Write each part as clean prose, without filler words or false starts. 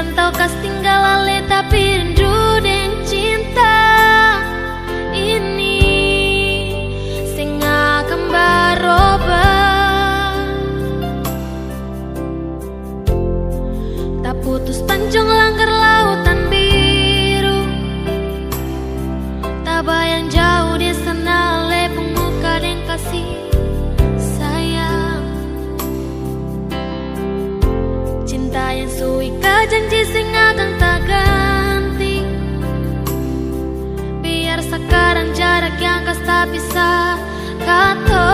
rantau kas tinggal ale tapi rindu dan cinta ini sing akan berubah. Tak putus panjang langgar lautan biru, tak bayang jauh di sana le pemuka dan kasih sayang. Cinta yang suika janji sing akan tak ganti, biar sekarang jarak yang kas tak bisa kata.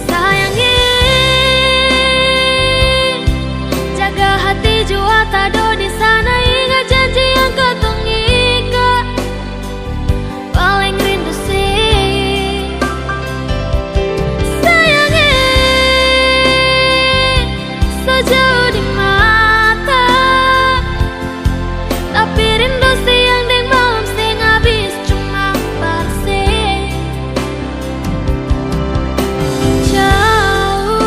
Sayangi, jaga hati jua tado di sana, ingat janji yang katong ikat. Paling rindu sih sayangi, sejauh di mata, tapi rindu siang dan malam sing habis cuma bersih. Jauh,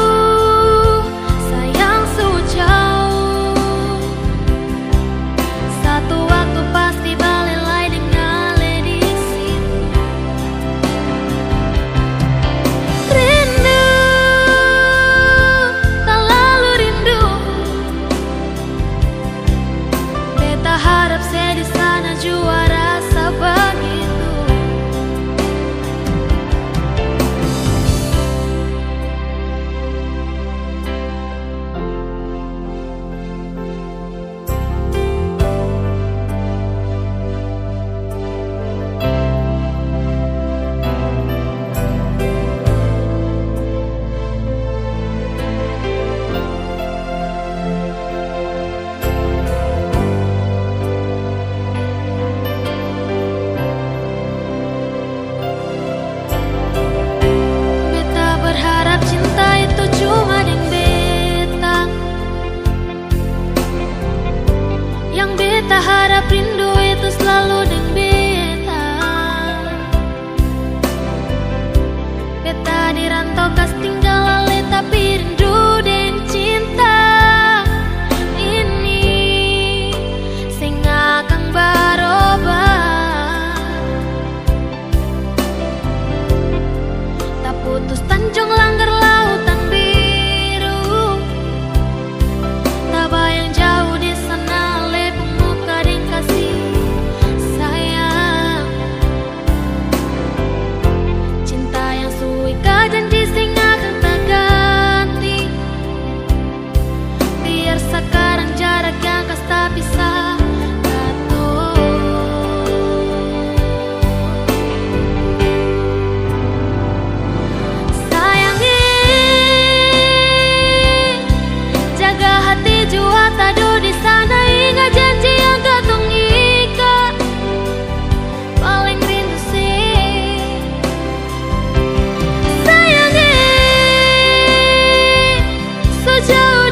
sayang sejauh, satu waktu pasti balik lagi dengan le di situ. Rindu, tak lalu rindu, beta harap saya di sana jua rasa begitu. Beta berharap cinta itu cuma deng beta, yang beta harap rindu itu selalu deng beta. Beta di rantau kas tinggal ale tapi rindu dan cinta ini sing akan berubah. Tak putus tanjung langgar lautan biru, tak bayang jauh di sana le pemuka dan kasih sayang. Cinta yang suika janji sing akan tak ganti, biar sekarang jarak yang kas tak bisa atur. Sayangi, jaga hati jua tado di sana, ingat janji yang katong ikat. Paling rindu sih sayangi, sejauh